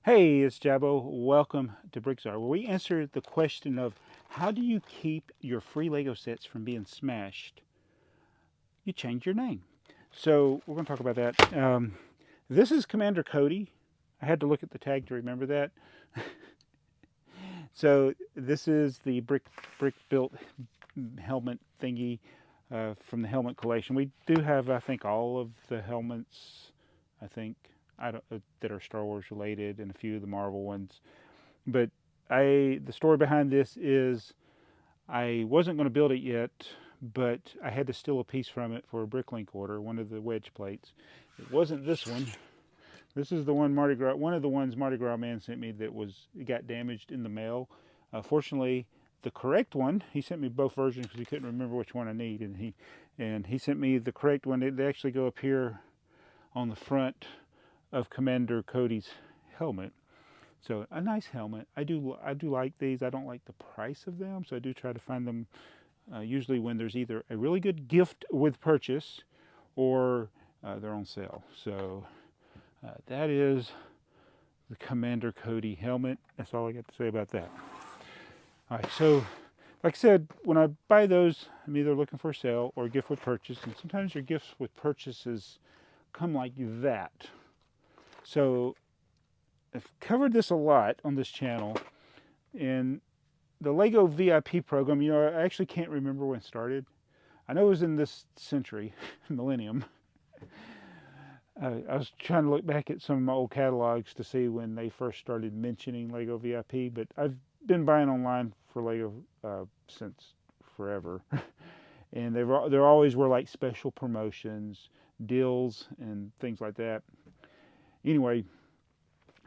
Hey, it's Jabo. Welcome to BrickTsar, where we answer the question of how do you keep your free Lego sets from being smashed? You change your name. So we're going to talk about that. This is Commander Cody. I had to look at the tag to remember that. So this is the brick built helmet thingy from the helmet collection. We do have, I think, all of the helmets. I think I don't that are Star Wars related, and a few of the Marvel ones. But the story behind this is I wasn't going to build it yet, but I had to steal a piece from it for a Bricklink order, one of the wedge plates. It wasn't this one. This is the one one of the ones Mardi Gras man sent me that got damaged in the mail. Fortunately, the correct one, he sent me both versions because he couldn't remember which one I need, and he sent me the correct one. They actually go up here on the front of Commander Cody's helmet. So a nice helmet. I do like these. I don't like the price of them, so I do try to find them usually when there's either a really good gift with purchase or they're on sale. So that is the Commander Cody helmet. That's all I got to say about that. All right, so like I said, when I buy those, I'm either looking for a sale or a gift with purchase, and sometimes your gifts with purchases come like that. So I've covered this a lot on this channel, and the Lego VIP program, I actually can't remember when it started. I know it was in this century, millennium. I was trying to look back at some of my old catalogs to see when they first started mentioning Lego VIP, but I've been buying online for Lego since forever. And there always were like special promotions, deals, and things like that. Anyway,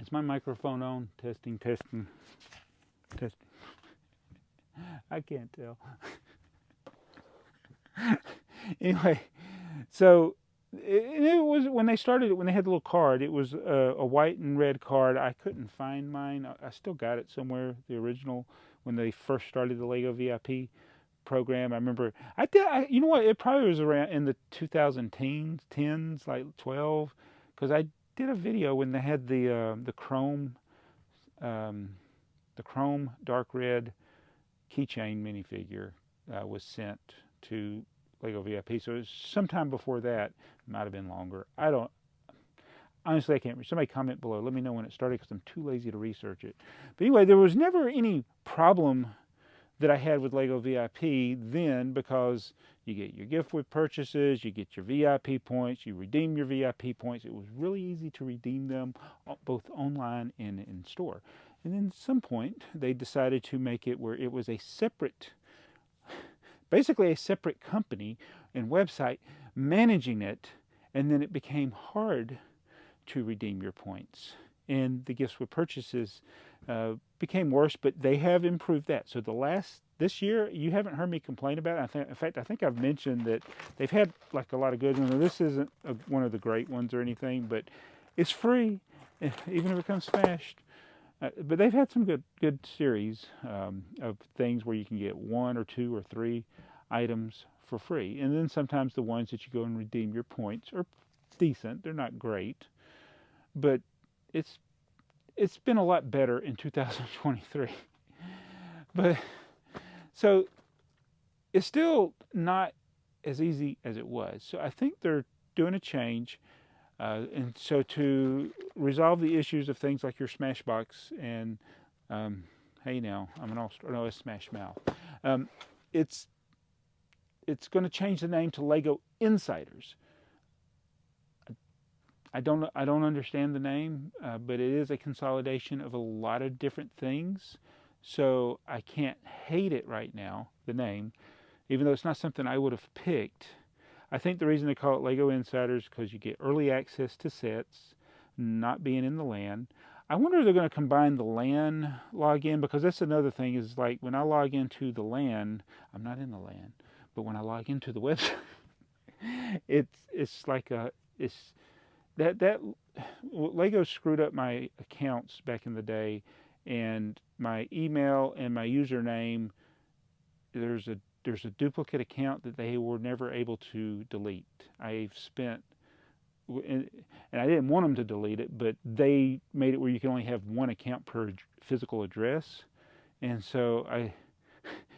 is my microphone on? Testing, testing, testing. I can't tell. Anyway, so it was when they started it, when they had the little card, it was a white and red card. I couldn't find mine. I still got it somewhere, the original, when they first started the Lego VIP program. I remember you know what, it probably was around in the 2010s, like 12, because I did a video when they had the chrome dark red keychain minifigure was sent to Lego VIP. So it was sometime before that. Might have been longer. I can't remember. Somebody comment below. Let me know when it started because I'm too lazy to research it. But anyway, there was never any problem that I had with Lego VIP then, because you get your gift with purchases, you get your VIP points, you redeem your VIP points. It was really easy to redeem them both online and in store. And then at some point, they decided to make it where it was basically a separate company and website managing it, and then it became hard to redeem your points. And the gifts with purchases became worse, but they have improved that. So this year, you haven't heard me complain about it. In fact, I think I've mentioned that they've had like a lot of good ones. This isn't one of the great ones or anything, but it's free, even if it comes smashed. But they've had some good series of things where you can get 1 or 2 or 3 items for free. And then sometimes the ones that you go and redeem your points are decent. They're not great, but it's been a lot better in 2023. But so it's still not as easy as it was. So I think they're doing a change. And so to resolve the issues of things like your Smashbox and hey now, I'm an all-star. No, it's Smash Mouth. It's going to change the name to Lego Insiders. I don't understand the name, but it is a consolidation of a lot of different things. So I can't hate it right now, the name, even though it's not something I would have picked. I think the reason they call it Lego Insiders is because you get early access to sets, not being in the LAN. I wonder if they're going to combine the LAN login, because that's another thing, is like when I log into the LAN, I'm not in the LAN, but when I log into the website, it's like that Lego screwed up my accounts back in the day, and my email and my username, there's a duplicate account that they were never able to delete. I've spent and I didn't want them to delete it, but they made it where you can only have one account per physical address, and so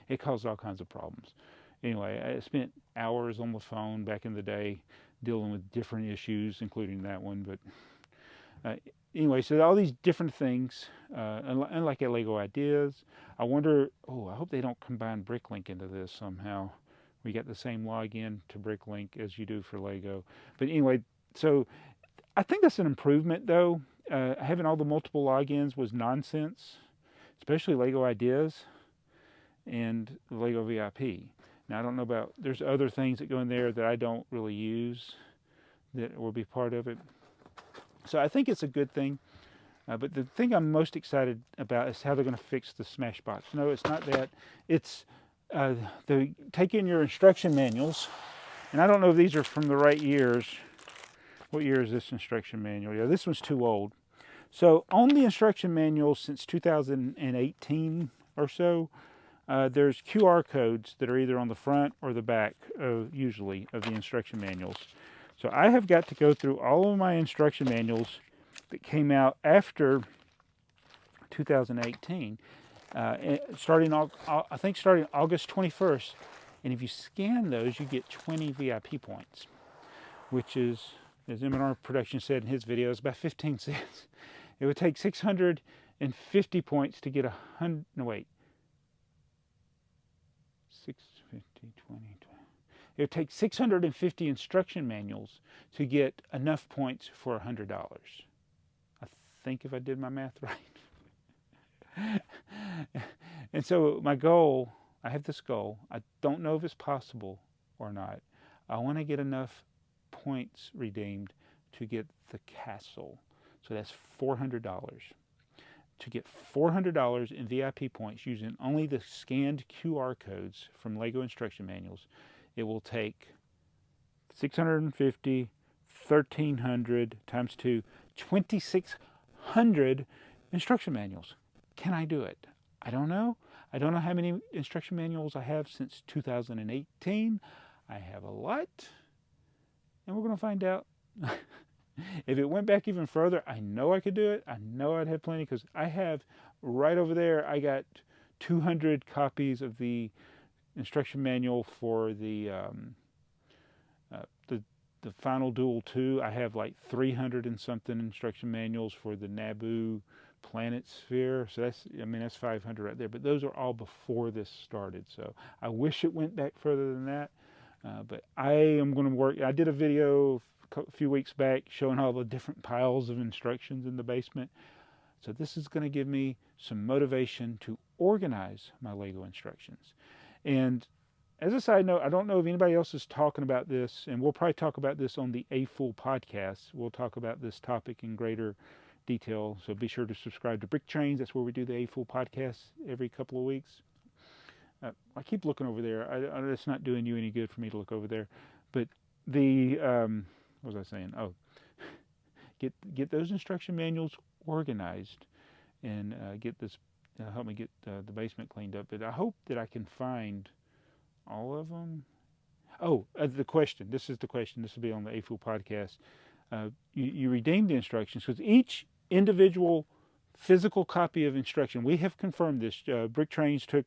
it caused all kinds of problems. Anyway, I spent hours on the phone back in the day dealing with different issues, including that one. But anyway, so all these different things, and like at Lego Ideas, I wonder, I hope they don't combine Bricklink into this somehow. We got the same login to Bricklink as you do for Lego. But anyway, so I think that's an improvement, though. Having all the multiple logins was nonsense, especially Lego Ideas and Lego VIP. Now, I don't know about, there's other things that go in there that I don't really use that will be part of it. So I think it's a good thing. But the thing I'm most excited about is how they're going to fix the Smashbox. No, it's not that. It's they take in your instruction manuals. And I don't know if these are from the right years. What year is this instruction manual? Yeah, this one's too old. So on the instruction manual since 2018 or so, there's QR codes that are either on the front or the back, usually, of the instruction manuals. So I have got to go through all of my instruction manuals that came out after 2018, starting August 21st. And if you scan those, you get 20 VIP points, which is, as M&R Production said in his video, is about 15 cents. It would take 650 points to get 100, no wait, 650, 20. It would take 650 instruction manuals to get enough points for $100. I think if I did my math right. And so my goal, I have this goal. I don't know if it's possible or not. I want to get enough points redeemed to get the castle. So that's $400. To get $400 in VIP points using only the scanned QR codes from Lego instruction manuals, it will take 650, 1,300 times 2, 2,600 instruction manuals. Can I do it? I don't know. I don't know how many instruction manuals I have since 2018. I have a lot, and we're going to find out. If it went back even further, I know I could do it. I know I'd have plenty, because I have right over there, I got 200 copies of the instruction manual for the Final Duel 2. I have like 300 and something instruction manuals for the Naboo Planet Sphere. So that's 500 right there. But those are all before this started. So I wish it went back further than that. But I am going to work. I did a video a few weeks back showing all the different piles of instructions in the basement. So this is going to give me some motivation to organize my Lego instructions. And as a side note, I don't know if anybody else is talking about this, and we'll probably talk about this on the A Fool podcast. We'll talk about this topic in greater detail. So be sure to subscribe to Brick Trains. That's where we do the A Fool podcast every couple of weeks. I keep looking over there. It's not doing you any good for me to look over there. But the what was I saying? Oh, get those instruction manuals organized, and get this help me get the basement cleaned up. But I hope that I can find all of them. Oh, the question. This is the question. This will be on the A Fool podcast. You redeem the instructions, because each individual physical copy of instruction, we have confirmed this. Brick Trains took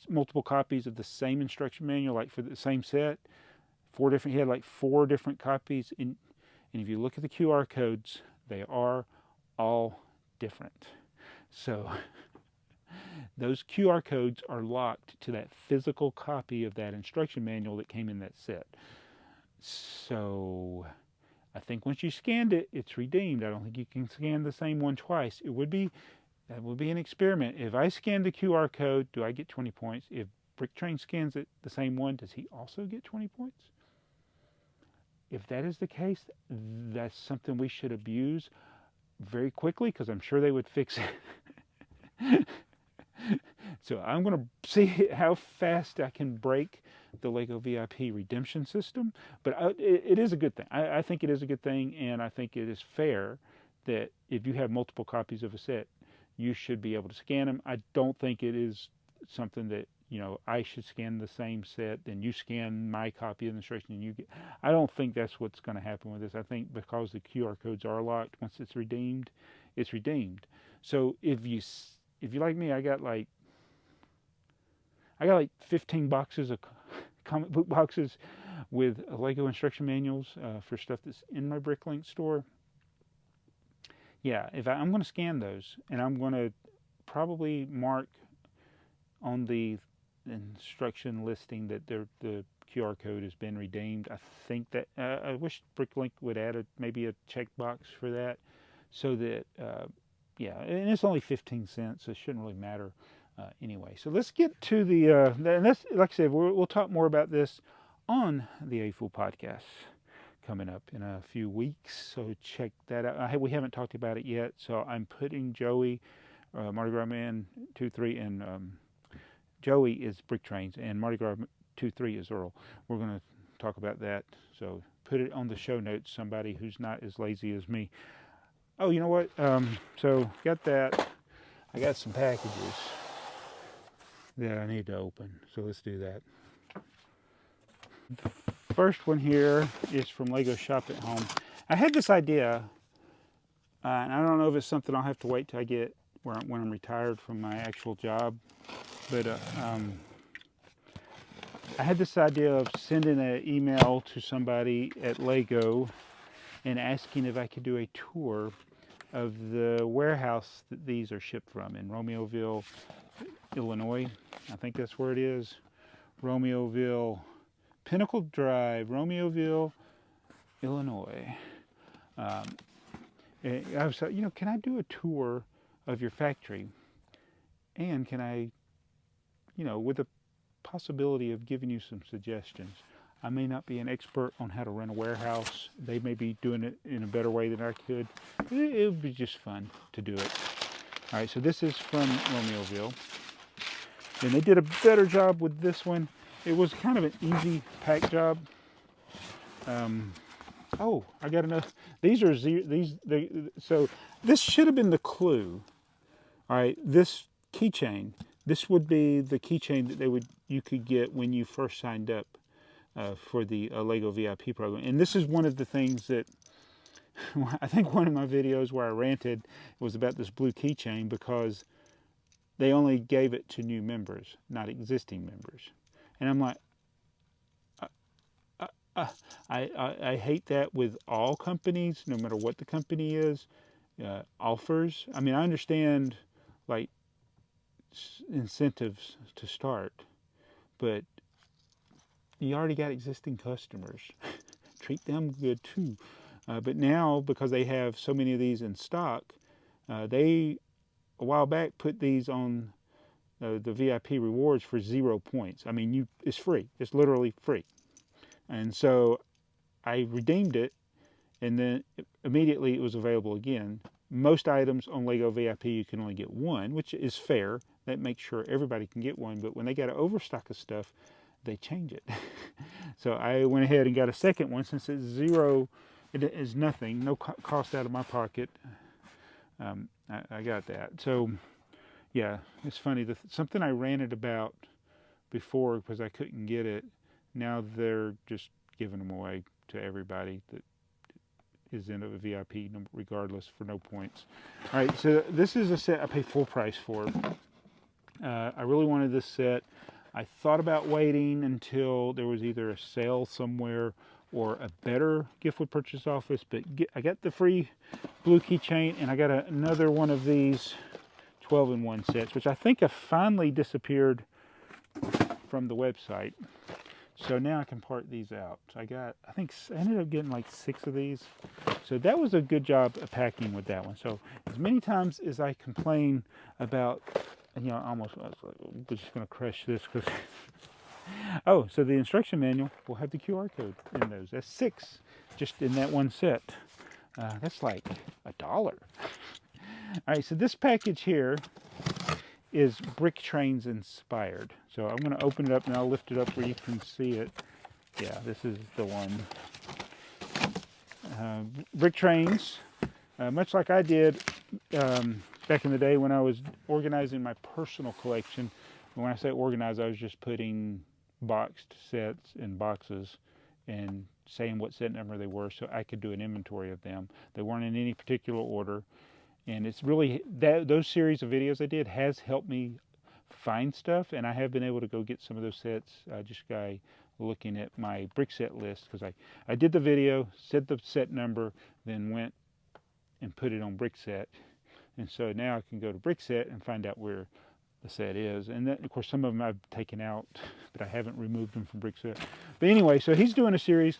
multiple copies of the same instruction manual, like for the same set. He had like 4 different copies. And if you look at the QR codes, they are all different. So those QR codes are locked to that physical copy of that instruction manual that came in that set. So I think once you scanned it, it's redeemed. I don't think you can scan the same one twice. That would be an experiment. If I scan the QR code, do I get 20 points? If Brick Train scans it, the same one, does he also get 20 points? If that is the case, that's something we should abuse very quickly, because I'm sure they would fix it. So I'm going to see how fast I can break the Lego VIP redemption system. But it is a good thing. I think it is a good thing, and I think it is fair that if you have multiple copies of a set, you should be able to scan them. I don't think it is something that I should scan the same set, then you scan my copy of the instruction, and you get. I don't think that's what's going to happen with this. I think because the QR codes are locked, once it's redeemed, it's redeemed. So if you like me, I got like 15 boxes of comic book boxes with Lego instruction manuals for stuff that's in my Bricklink store. Yeah, I'm going to scan those, and I'm going to probably mark on the instruction listing that the QR code has been redeemed. I think that I wish Bricklink would add maybe a checkbox for that, so that yeah, and it's only 15 cents, so it shouldn't really matter anyway. So let's get to the and that's, like I said, we'll talk more about this on the A Fool podcast coming up in a few weeks. So check that out. We haven't talked about it yet, so I'm putting Joey, Mardi Gras Man 2-3, and Joey is Brick Trains, and Mardi Gras 2-3 is Earl. We're going to talk about that. So put it on the show notes, somebody who's not as lazy as me. Oh, you know what? So got that. I got some packages that I need to open. So let's do that. The first one here is from Lego Shop at Home. I had this idea, and I don't know if it's something I'll have to wait till I get when I'm retired from my actual job. But I had this idea of sending an email to somebody at Lego and asking if I could do a tour of the warehouse that these are shipped from in Romeoville, Illinois. I think that's where it is. Romeoville, Pinnacle Drive, Romeoville, Illinois. I was, can I do a tour of your factory? And can I, with the possibility of giving you some suggestions. I may not be an expert on how to run a warehouse. They may be doing it in a better way than I could. It would be just fun to do it. All right, so this is from Romeoville. And they did a better job with this one. It was kind of an easy pack job. Oh, I got enough. These are so this should have been the clue. All right, this keychain. This would be the keychain that you could get when you first signed up for the Lego VIP program. And this is one of the things that I think one of my videos where I ranted was about this blue keychain, because they only gave it to new members, not existing members. And I'm like, I hate that with all companies, no matter what the company is, offers. I mean, I understand like incentives to start, but you already got existing customers. Treat them good too. But now, because they have so many of these in stock, they a while back put these on the VIP rewards for 0 points. I mean, it's free. It's literally free. And so I redeemed it, and then immediately it was available again. Most items on Lego VIP you can only get one, which is fair. That makes sure everybody can get one. But when they got an overstock of stuff, they change it. So I went ahead and got a second one, since it's 0. It is nothing, no cost out of my pocket. I got that. So yeah, it's funny. Something I ranted about before because I couldn't get it, now they're just giving them away to everybody that is in a VIP, regardless, for no points. All right, so this is a set I paid full price for. I really wanted this set. I thought about waiting until there was either a sale somewhere or a better gift with purchase office, but I got the free blue keychain, and I got another one of these 12-in-1 sets, which I think have finally disappeared from the website. So now I can part these out. I ended up getting like 6 of these. So that was a good job of packing with that one. So as many times as I complain about, I was like, we're just going to crush this because. Oh, so the instruction manual will have the QR code in those. That's 6 just in that one set. That's like $1. All right, so this package here is Brick Trains inspired. So I'm going to open it up, and I'll lift it up where you can see it. Yeah, this is the one. Brick Trains, much like I did back in the day when I was organizing my personal collection. When I say organized, I was just putting boxed sets in boxes and saying what set number they were so I could do an inventory of them. They weren't in any particular order. And it's really, those series of videos I did has helped me find stuff, and I have been able to go get some of those sets just by looking at my brick set list, because I did the video, said the set number, then went and put it on brick set. And so now I can go to brick set and find out where the set is. And then, of course, some of them I've taken out, but I haven't removed them from brick set. But anyway, so he's doing a series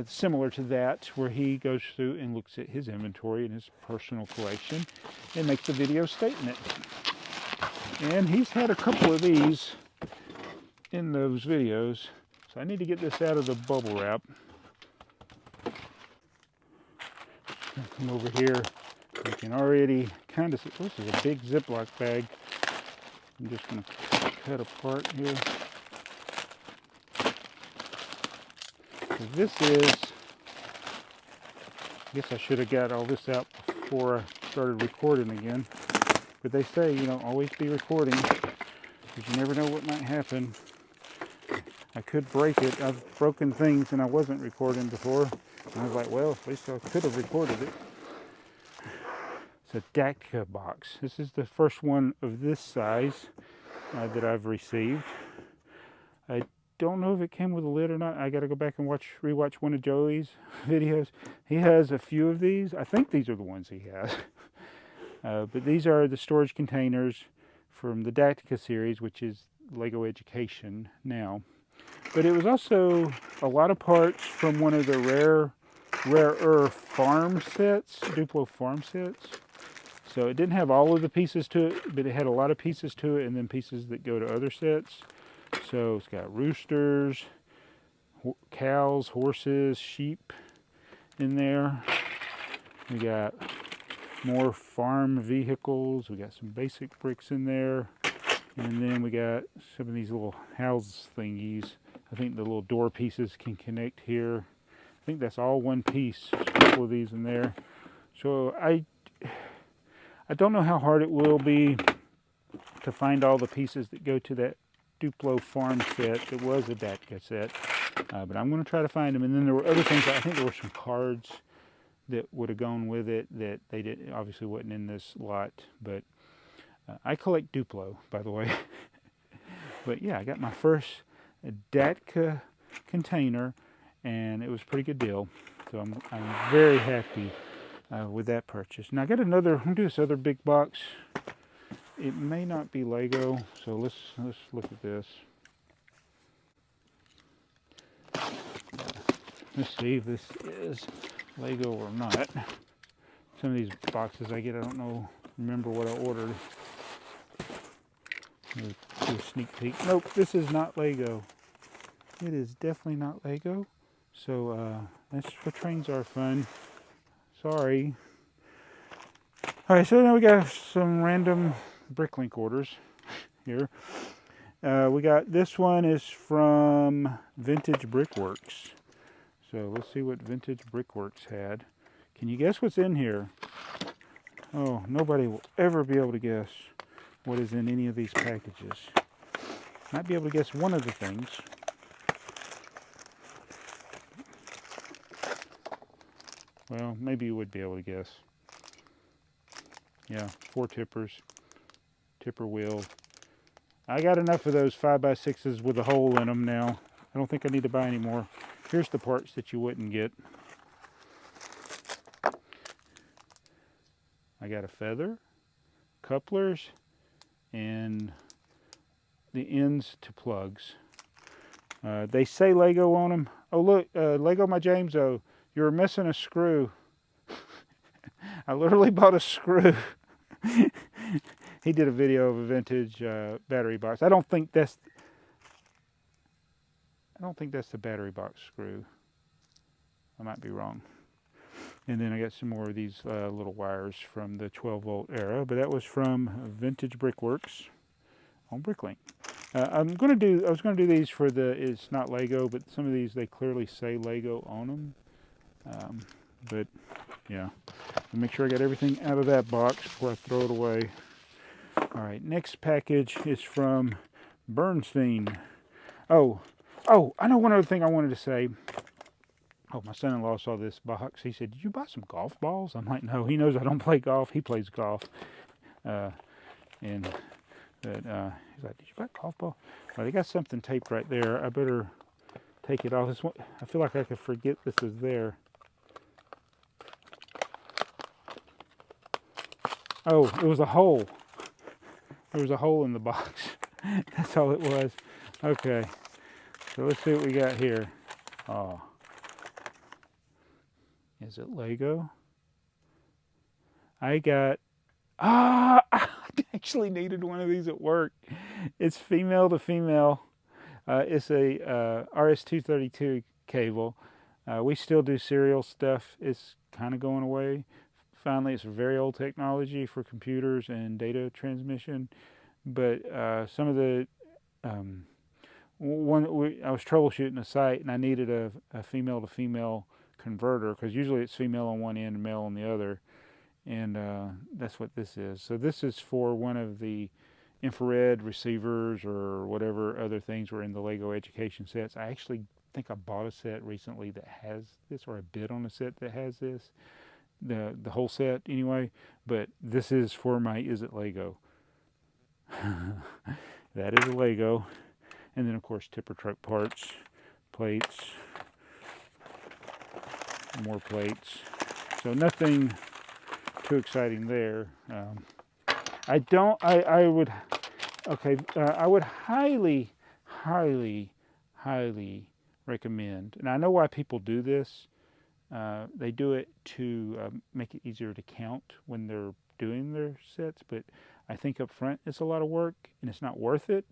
similar to that, where he goes through and looks at his inventory and his personal collection and makes a video statement. And he's had a couple of these in those videos, so I need to get this out of the bubble wrap. Come over here. You can already kind of see, this is a big Ziploc bag. I'm just going to cut apart here. So this is, I guess I should have got all this out before I started recording again. But they say, you know, always be recording, because you never know what might happen. I could break it. I've broken things and I wasn't recording before. And I was like, well, at least I could have recorded it. It's a Datka box. This is the first one of this size that I've received. I don't know if it came with a lid or not. I got to go back and rewatch one of Joey's videos. He has a few of these. I think these are the ones he has. But these are the storage containers from the Datka series, which is Lego Education now. But it was also a lot of parts from one of the rarer farm sets, Duplo farm sets. So it didn't have all of the pieces to it, but it had a lot of pieces to it, and then pieces that go to other sets. So it's got roosters, cows, horses, sheep in there. We got more farm vehicles. We got some basic bricks in there. And then we got some of these little house thingies. I think the little door pieces can connect here. I think that's all one piece. There's a couple of these in there. So I don't know how hard it will be to find all the pieces that go to that Duplo farm set. It was a Datka set. But I'm going to try to find them. And then there were other things. I think there were some cards that would have gone with it that they did, obviously wasn't in this lot. But I collect Duplo, by the way. But yeah, I got my first Datka container, and it was a pretty good deal. So I'm very happy with that purchase. Now I got another, I'm going to do this other big box. It may not be Lego, so let's look at this. Let's see if this is Lego or not. Some of these boxes I get, I don't remember what I ordered. Do a sneak peek. Nope, this is not Lego. It is definitely not Lego. So that's for trains are fun. Sorry. Alright, so now we got some random Bricklink orders here. We got, this one is from Vintage Brickworks. So let's see what Vintage Brickworks had. Can you guess what's in here? Oh, nobody will ever be able to guess what is in any of these packages. Might be able to guess one of the things. Well, maybe you would be able to guess. Yeah, 4 tippers, tipper wheel. I got enough of those 5x6s with a hole in them now. I don't think I need to buy any more. Here's the parts that you wouldn't get. I got a feather, couplers, and the ends to plugs. They say Lego on them. Oh look, Lego my Jameso, you're missing a screw. I literally bought a screw. He did a video of a vintage battery box. I don't think that's the battery box screw. I might be wrong. And then I got some more of these little wires from the 12-volt era, but that was from Vintage Brickworks on Bricklink. I was going to do these for the, it's not Lego, but some of these, they clearly say Lego on them. But yeah, I'll make sure I got everything out of that box before I throw it away. All right, next package is from Bernstein. Oh, I know one other thing I wanted to say. Oh, my son-in-law saw this box. He said, "Did you buy some golf balls?" I'm like, "No." He knows I don't play golf. He plays golf. Uh, and he's like, "Did you buy golf ball?" Well, they got something taped right there. I better take it off. This one, I feel like I could forget this is there. Oh, it was a hole. There was a hole in the box. That's all it was. Okay, so let's see what we got here. Oh, is it Lego? I actually needed one of these at work. It's female to female. It's a RS-232 cable. We still do serial stuff. It's kind of going away. Finally, it's very old technology for computers and data transmission. But some of the I was troubleshooting a site and I needed a female to female converter, because usually it's female on one end and male on the other, and that's what this is. So this is for one of the infrared receivers or whatever other things were in the Lego education sets. I actually think I bought a set recently that has this, or a bid on a set that has this, the whole set anyway. But this is for my Is It Lego. That is a Lego. And then of course tipper truck parts, plates, more plates. So nothing too exciting there. I would highly, highly, highly recommend, and I know why people do this. They do it to make it easier to count when they're doing their sets, but I think up front it's a lot of work and it's not worth it.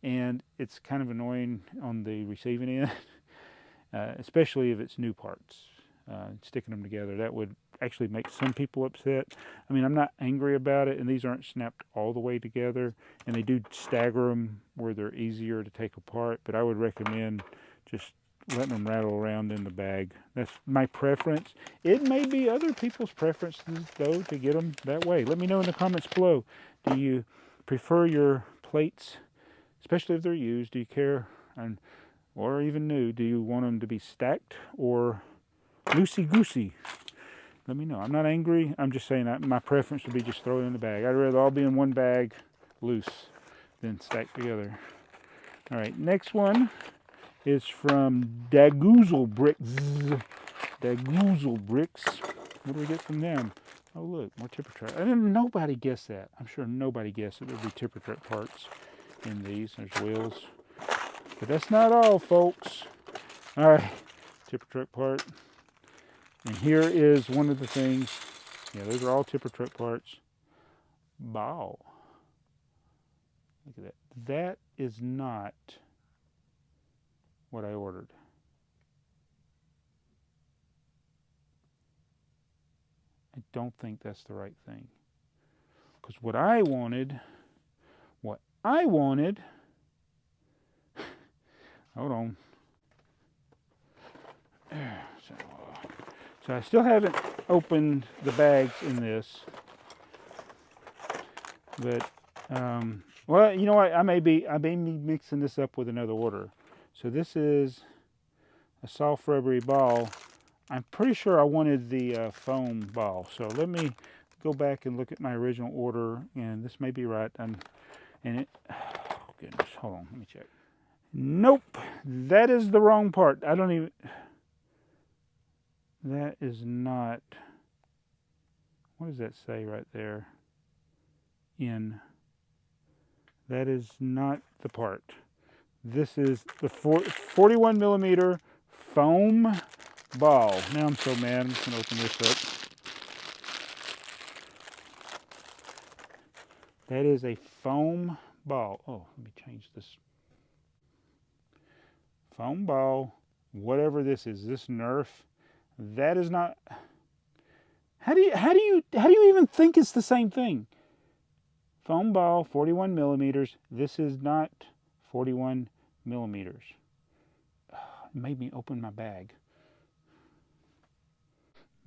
And it's kind of annoying on the receiving end, especially if it's new parts. Sticking them together, that would actually make some people upset. I mean, I'm not angry about it, and these aren't snapped all the way together, and they do stagger them where they're easier to take apart, but I would recommend just letting them rattle around in the bag. That's my preference. It may be other people's preferences, though, to get them that way. Let me know in the comments below. Do you prefer your plates, especially if they're used? Do you care, or even new, do you want them to be stacked or loosey-goosey? Let me know. I'm not angry. I'm just saying that my preference would be just throw it in the bag. I'd rather all be in one bag loose than stacked together. All right, next one is from BrickTsar. BrickTsar. What do we get from them? Oh, look, more tipper truck. Nobody guessed that. I'm sure nobody guessed that there'd be tipper truck parts in these. There's wheels. But that's not all, folks. All right, tipper truck part. And here is one of the things. Yeah, those are all tipper truck parts. Ball. Look at that. That is not what I ordered. I don't think that's the right thing. Because what I wanted, hold on. So I still haven't opened the bags in this, but well, you know what? I may be mixing this up with another order. So this is a soft rubbery ball. I'm pretty sure I wanted the foam ball. So let me go back and look at my original order, and this may be right. Oh goodness, hold on, let me check. Nope, that is the wrong part. That is not, what does that say right there? That is not the part. This is the 41 millimeter foam ball. Now I'm so mad, I'm just gonna open this up. That is a foam ball. Oh, let me change this. Foam ball, whatever this is, this Nerf, that is not. How do you even think it's the same thing? Foam ball, 41 millimeters. This is not 41 millimeters. It made me open my bag.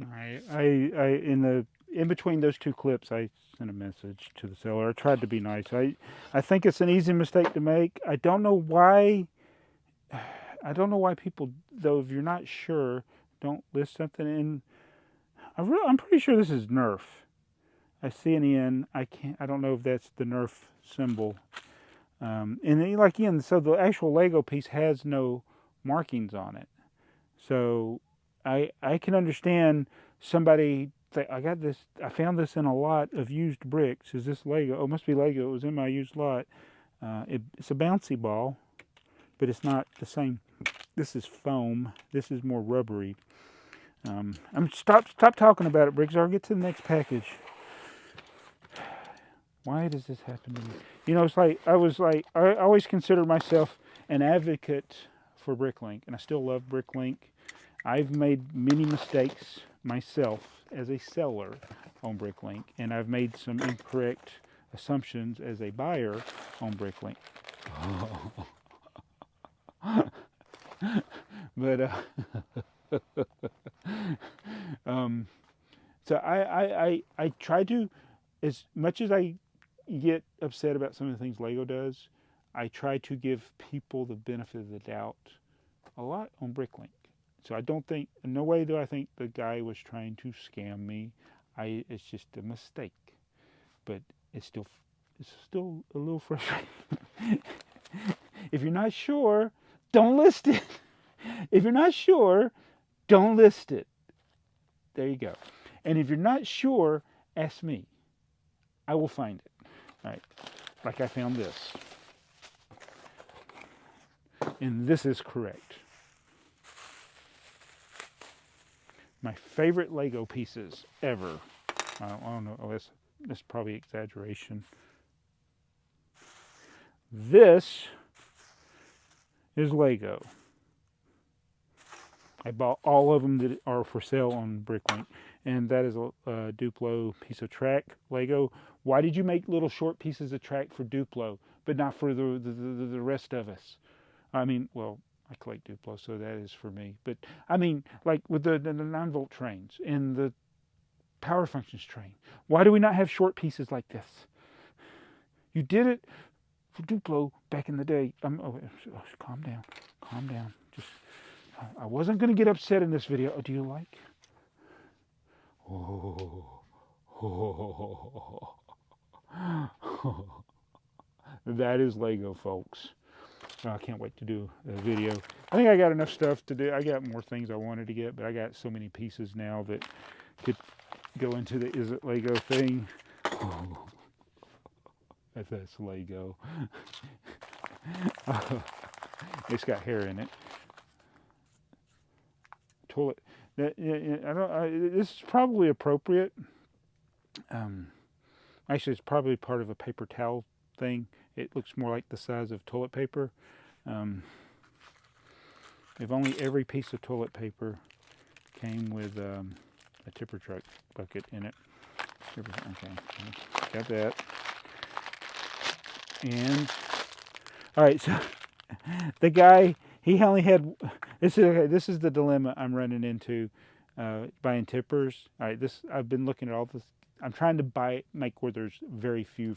In the in between those two clips, I sent a message to the seller. I tried to be nice. I think it's an easy mistake to make. I don't know why. I don't know why people, though, if you're not sure, don't list something in. I'm pretty sure this is Nerf. I see an N. I don't know if that's the Nerf symbol. And then, like again, so the actual Lego piece has no markings on it. So I can understand somebody say, I got this. I found this in a lot of used bricks. Is this Lego? Oh, it must be Lego. It was in my used lot. It's a bouncy ball, but it's not the same. This is foam. This is more rubbery. Stop talking about it, BrickTsar. Get to the next package. Why does this happen to me? You know, it's like I always considered myself an advocate for Bricklink, and I still love Bricklink. I've made many mistakes myself as a seller on Bricklink, and I've made some incorrect assumptions as a buyer on Bricklink. But so I try to, as much as I get upset about some of the things Lego does, I try to give people the benefit of the doubt a lot on Bricklink. So I don't think, in no way do I think the guy was trying to scam me. It's just a mistake. But it's still a little frustrating. If you're not sure, don't list it. If you're not sure, don't list it. There you go. And if you're not sure, ask me. I will find it. All right. Like I found this. And this is correct. My favorite Lego pieces ever. I don't know. Oh, that's probably exaggeration. This is Lego. I bought all of them that are for sale on Bricklink, and that is a Duplo piece of track Lego. Why did you make little short pieces of track for Duplo, but not for the rest of us? I mean, well, I collect Duplo, so that is for me. But I mean, like with the 9-volt trains and the power functions train, why do we not have short pieces like this? You did it for Duplo back in the day. Calm down, calm down. I wasn't going to get upset in this video. Oh, do you like? That is Lego, folks. Oh, I can't wait to do a video. I think I got enough stuff to do. I got more things I wanted to get, but I got so many pieces now that could go into the is it Lego thing. That's Lego. It's got hair in it. Toilet. This is probably appropriate. Actually, it's probably part of a paper towel thing. It looks more like the size of toilet paper. If only every piece of toilet paper came with a tipper truck bucket in it. Okay, got that. And all right, so the guy, he only had. This is the dilemma I'm running into buying tippers. All right, I've been looking at all this. I'm trying to make where there's very few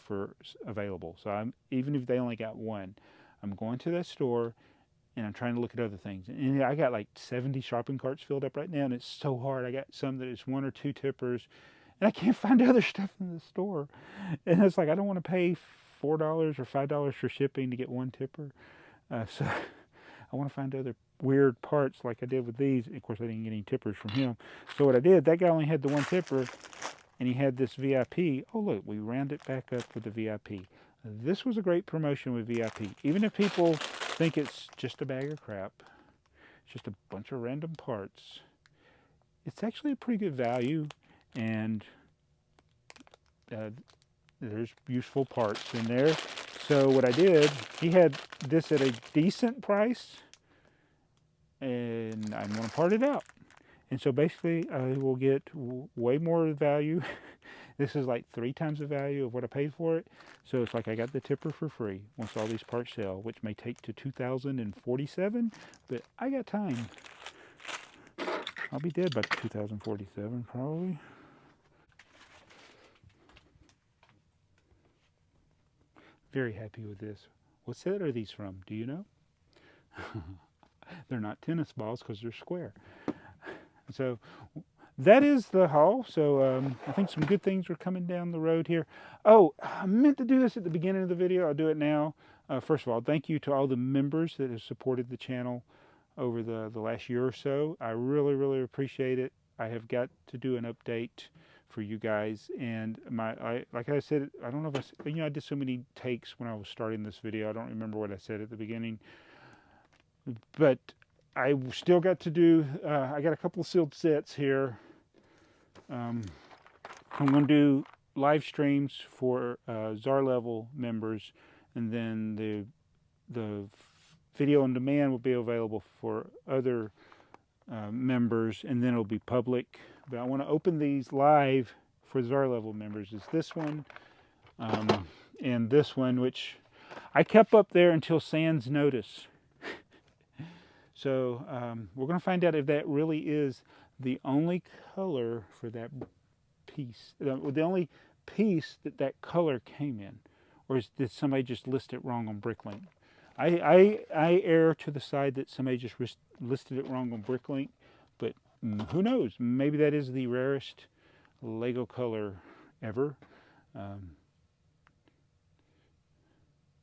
available. So even if they only got one, I'm going to that store and I'm trying to look at other things. And I got like 70 shopping carts filled up right now, and it's so hard. I got some that is 1 or 2 tippers, and I can't find other stuff in the store. And it's like I don't want to pay $4 or $5 for shipping to get one tipper. So I want to find other weird parts like I did with these. Of course, I didn't get any tippers from him. So what I did, that guy only had the one tipper, and he had this VIP. Oh, look, we round it back up with the VIP. This was a great promotion with VIP. Even if people think it's just a bag of crap, it's just a bunch of random parts, it's actually a pretty good value, and there's useful parts in there. So what I did, he had this at a decent price, and I'm going to part it out. And so basically, I will get way more value. This is like 3 times the value of what I paid for it. So it's like I got the tipper for free once all these parts sell, which may take to 2047, but I got time. I'll be dead by 2047, probably. Very happy with this. What set are these from? Do you know? They're not tennis balls because they're square. So that is the haul. So I think some good things are coming down the road here. Oh, I meant to do this at the beginning of the video. I'll do it now. First of all, thank you to all the members that have supported the channel over the last year or so. I really, really appreciate it. I have got to do an update for you guys, and like I said, I don't know if I did so many takes when I was starting this video. I don't remember what I said at the beginning, but I still got to do. I got a couple of sealed sets here. I'm going to do live streams for Czar level members, and then the video on demand will be available for other members, and then it'll be public. But I want to open these live for Czar level members. It's this one and this one, which I kept up there until Sans notice. So we're going to find out if that really is the only color for that piece, the only piece that color came in, or did somebody just list it wrong on Bricklink? I err to the side that somebody just listed it wrong on Bricklink, but who knows? Maybe that is the rarest Lego color ever.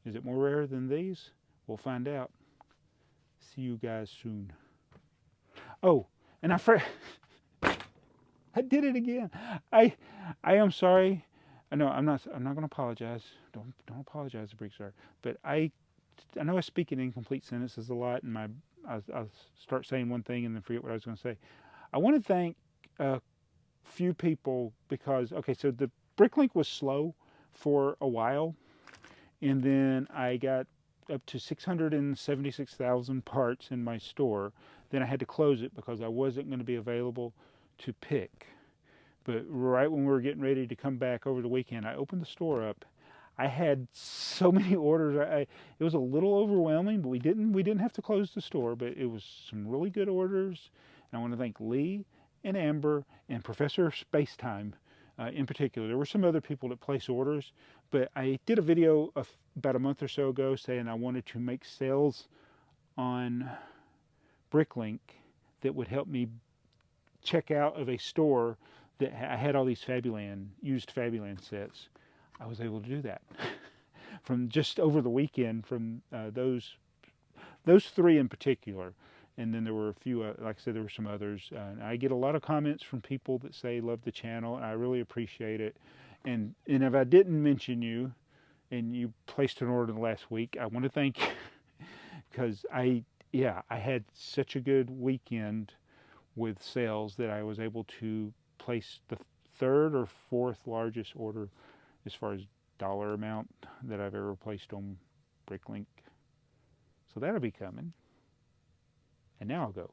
Is it more rare than these? We'll find out. See you guys soon. Oh, and I did it again. I am sorry. No, I'm not going to apologize. Don't apologize to BrickTsar. But I know I speak in incomplete sentences a lot, and I'll start saying one thing and then forget what I was going to say. I want to thank a few people because, okay, so the Bricklink was slow for a while, and then I got up to 676,000 parts in my store. Then I had to close it because I wasn't going to be available to pick. But right when we were getting ready to come back over the weekend, I opened the store up. I had so many orders. It was a little overwhelming, but we didn't have to close the store. But it was some really good orders. And I want to thank Lee and Amber and Professor Spacetime in particular. There were some other people that placed orders, but I did a video about a month or so ago saying I wanted to make sales on Bricklink that would help me check out of a store that I had all these used Fabuland sets. I was able to do that from just over the weekend from those three in particular. And then there were a few, like I said, there were some others. I get a lot of comments from people that say love the channel, and I really appreciate it. And if I didn't mention you, and you placed an order last week, I want to thank you because I had such a good weekend with sales that I was able to place the third or fourth largest order as far as dollar amount that I've ever placed on Bricklink. So that'll be coming. And now I'll go.